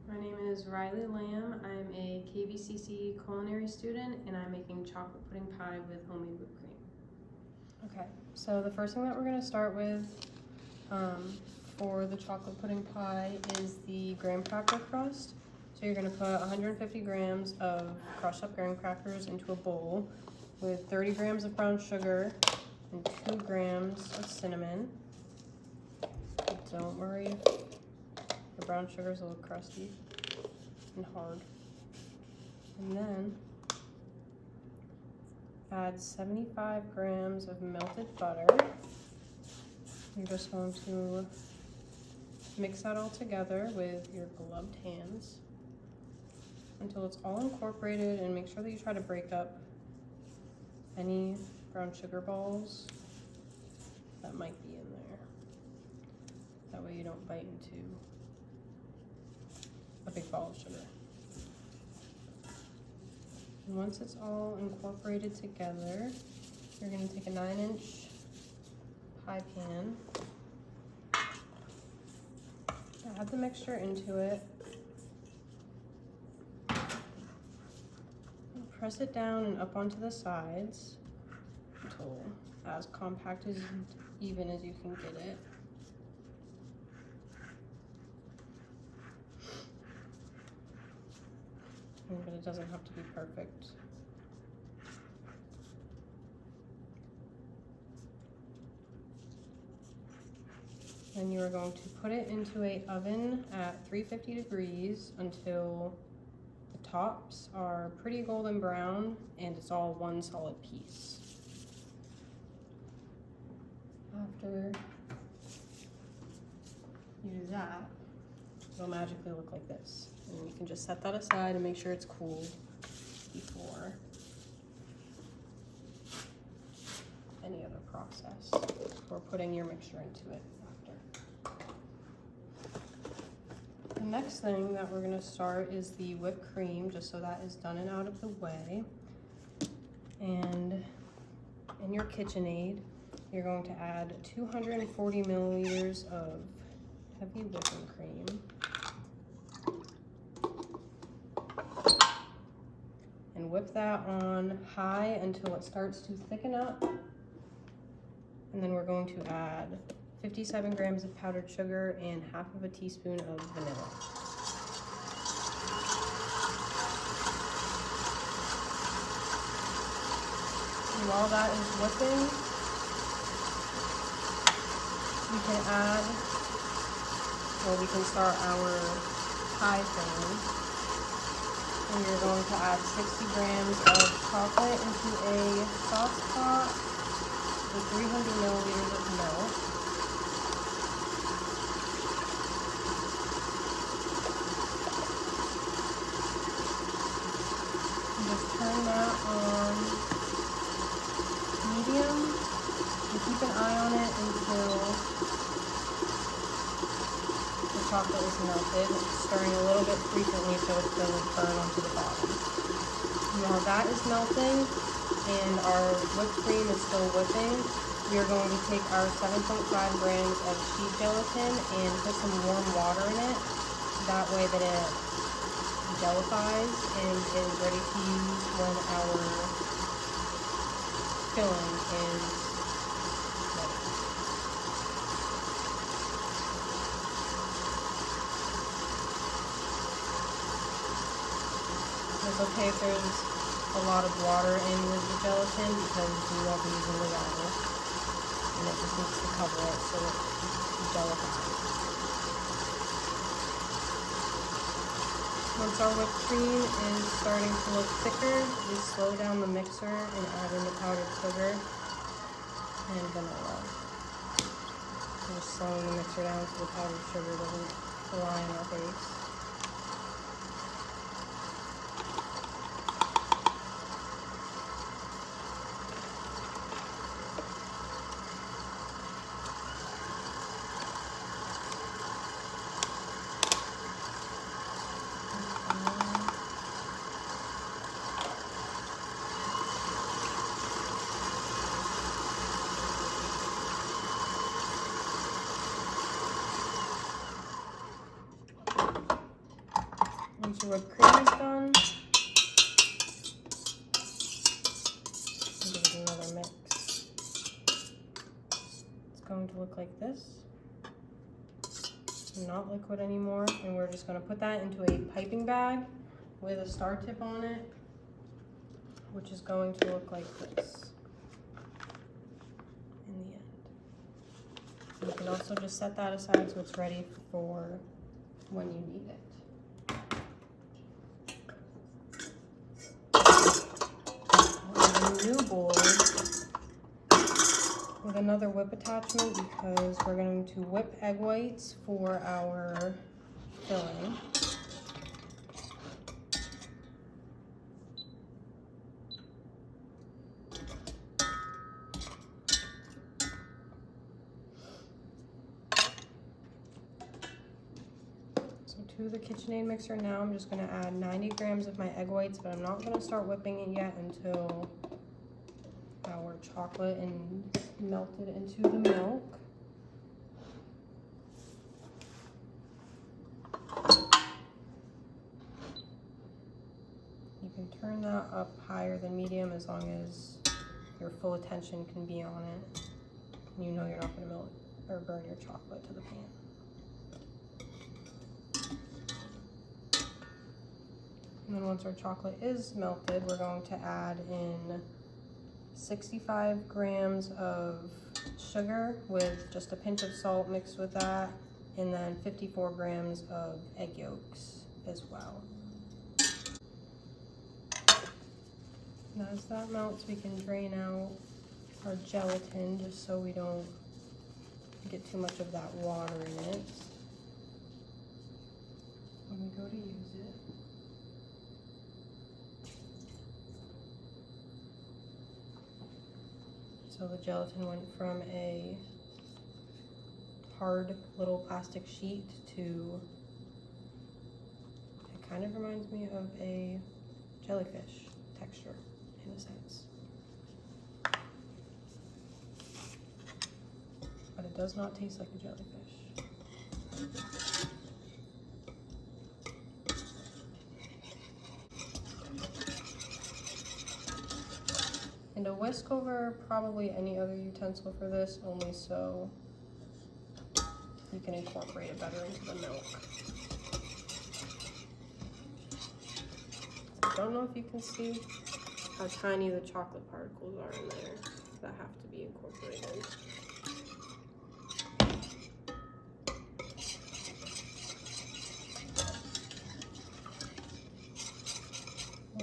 My name is Riley Lamb. I'm a KVCC culinary student and I'm making chocolate pudding pie with homemade whipped cream. Okay, so the first thing that we're going to start with for the chocolate pudding pie is the graham cracker crust. So you're going to put 150 grams of crushed up graham crackers into a bowl with 30 grams of brown sugar and 2 grams of cinnamon. Don't worry if the brown sugar is a little crusty and hard. And then add 75 grams of melted butter. You're just going to mix that all together with your gloved hands until it's all incorporated, and make sure that you try to break up any brown sugar balls that might be in there. That way you don't bite into a big ball of sugar. And once it's all incorporated together, you're going to take a 9-inch pie pan, add the mixture into it, and press it down and up onto the sides until as compact and even as you can get it. But it doesn't have to be perfect. Then you are going to put it into an oven at 350 degrees until the tops are pretty golden brown and it's all one solid piece. After you do that, it'll magically look like this. And you can just set that aside and make sure it's cooled before any other process or putting your mixture into it after. The next thing that we're going to start is the whipped cream, just so that is done and out of the way. And in your KitchenAid, you're going to add 240 milliliters of heavy whipping cream. And whip that on high until it starts to thicken up. And then we're going to add 57 grams of powdered sugar and half of a teaspoon of vanilla. And while that is whipping, we can start our pie fan. And you're going to add 60 grams of chocolate into a sauce pot with 300 milliliters of milk. And just turn that on medium and keep an eye on it until the chocolate is melted, stirring a little bit frequently so it doesn't burn onto the bottom. While that is melting and our whipped cream is still whipping, we are going to take our 7.5 grams of sheet gelatin and put some warm water in it. That way that it gelifies and is ready to use when our filling is ready. It's okay if there's a lot of water in with the gelatin because we won't be using the water, and it just needs to cover it so it gelifies. Once our whipped cream is starting to look thicker, we slow down the mixer and add in the powdered sugar and vanilla. We're just slowing the mixer down so the powdered sugar doesn't fly in our face. Once your whipped cream is done, give it another mix. It's going to look like this. Not liquid anymore, and we're just going to put that into a piping bag with a star tip on it, which is going to look like this in the end. You can also just set that aside so it's ready for when you need it. A new bowl with another whip attachment because we're going to whip egg whites for our filling. So to the KitchenAid mixer now, I'm just going to add 90 grams of my egg whites, but I'm not going to start whipping it yet until our chocolate and melted into the milk. You can turn that up higher than medium as long as your full attention can be on it. You know you're not going to melt or burn your chocolate to the pan. And then once our chocolate is melted, we're going to add in 65 grams of sugar with just a pinch of salt mixed with that, and then 54 grams of egg yolks as well. Now as that melts, we can drain out our gelatin just so we don't get too much of that water in it when we go to use it. So the gelatin went from a hard little plastic sheet to, it kind of reminds me of a jellyfish texture in a sense. But it does not taste like a jellyfish. And a whisk over probably any other utensil for this, only so you can incorporate it better into the milk. I don't know if you can see how tiny the chocolate particles are in there that have to be incorporated.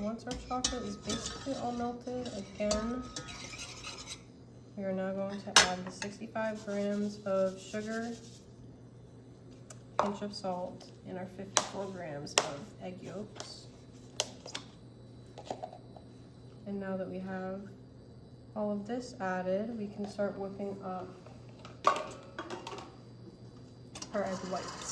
Once our chocolate is basically all melted, again, we are now going to add the 65 grams of sugar, a pinch of salt, and our 54 grams of egg yolks. And now that we have all of this added, we can start whipping up our egg whites.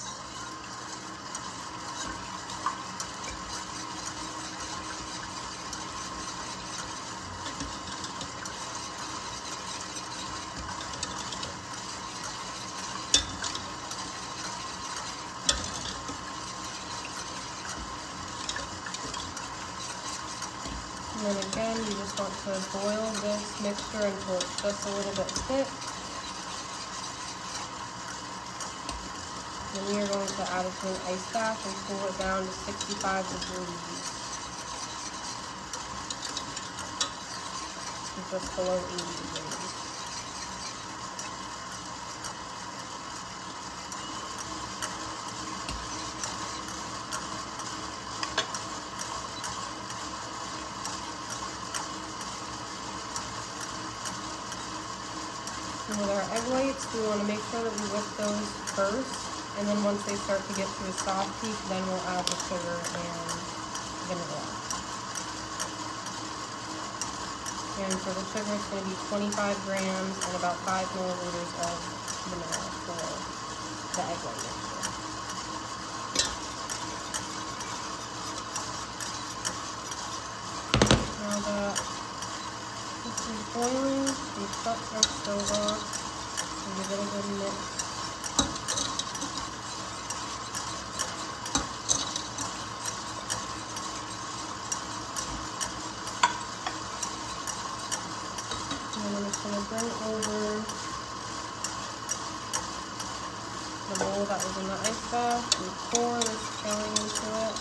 And then again, you just want to boil this mixture until it's just a little bit thick. Then we are going to add it to an ice bath and cool it down to 65 degrees. So just below 80 degrees. And with our egg whites, we want to make sure that we whip those first, and then once they start to get to a soft peak, then we'll add the sugar and vanilla. And for the sugar, it's going to be 25 grams and about 5 milliliters of vanilla for the egg white mixture. Now that this is boiling, we shut our stove off and give it a good mix. bring over the bowl that was in the ice bath and pour this filling into it.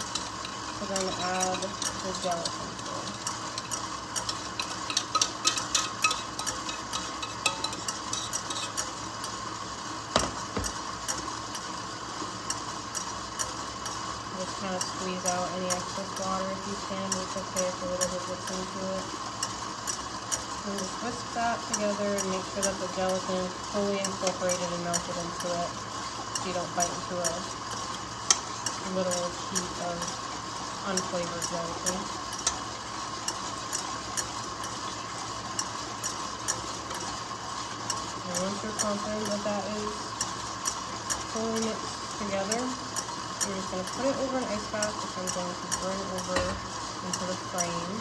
We're going to add the gelatin to it. Just kind of squeeze out any excess water if you can, but it's okay if a little bit gets into it. And just whisk that together and make sure that the gelatin is fully incorporated and melted into it, so you don't bite into a little sheet of unflavored gelatin. And once you're confident that that is fully mixed together, you're just going to put it over an ice bath, which I'm going to bring over into the frame.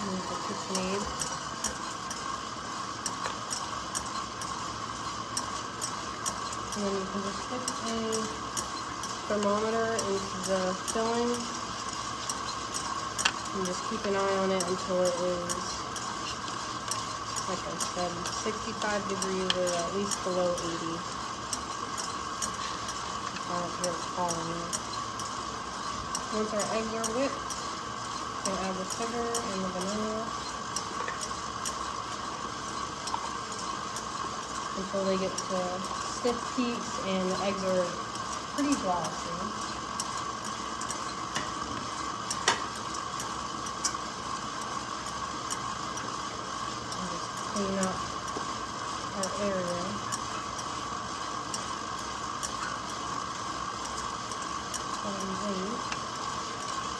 Use the KitchenAid. And then you can just stick a thermometer into the filling and just keep an eye on it until it is, like I said, 65 degrees or at least below 80. I don't hear it falling yet. Once our eggs are whipped, we can add the sugar and the vanilla until they get to stiff peaks and the eggs are pretty glossy. And just clean up our area.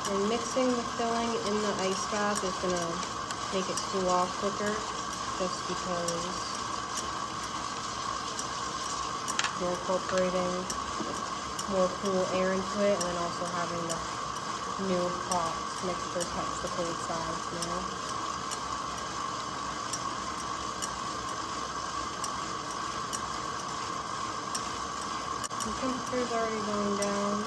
And mixing the filling in the ice bath is going to make it cool off quicker, just because you're incorporating more cool air into it, and then also having the new hot mixture touch the cold sides now. The temperature's already going down.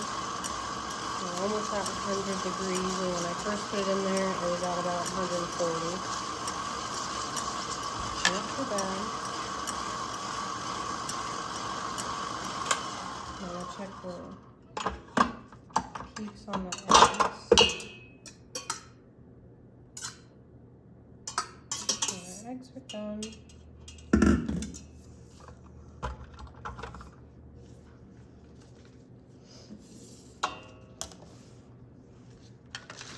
We're almost at 100 degrees, and when I first put it in there, it was at about 140. Not too bad. Now I'll check the peaks on the eggs. Okay, our eggs are done.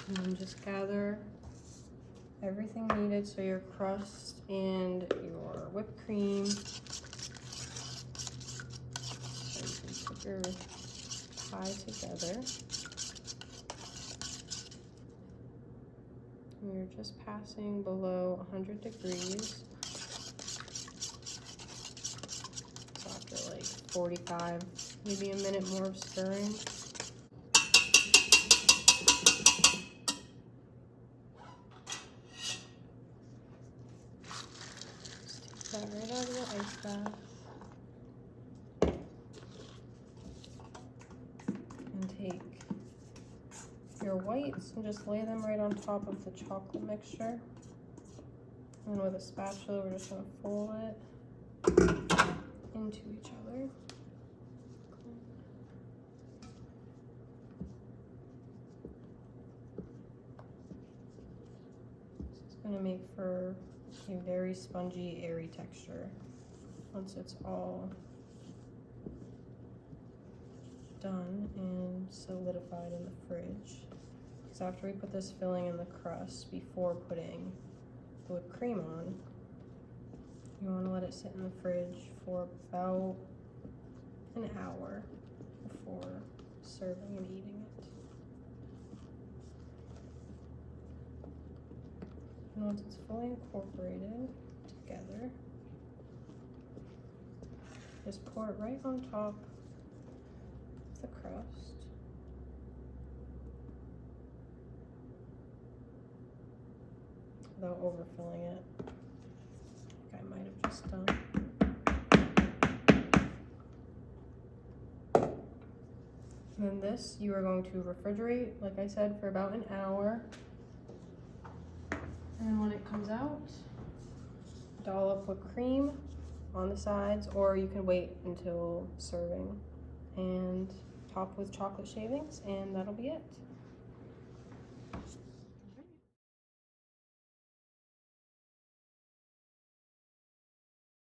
And then just gather everything needed, so your crust and your whipped cream. So you can put your pie together. And you're just passing below 100 degrees. So after like 45, maybe a minute more of stirring. That right out of the ice bath. And take your whites and just lay them right on top of the chocolate mixture. And with a spatula, we're just going to fold it into each other. This is going to make for a very spongy, airy texture once it's all done and solidified in the fridge. Because after we put this filling in the crust, before putting the whipped cream on, you want to let it sit in the fridge for about an hour before serving and eating it. And once it's fully incorporated together, just pour it right on top of the crust. Without overfilling it, like I might have just done. And then this you are going to refrigerate, like I said, for about an hour. And then when it comes out, dollop whipped cream on the sides, or you can wait until serving and top with chocolate shavings, and that'll be it.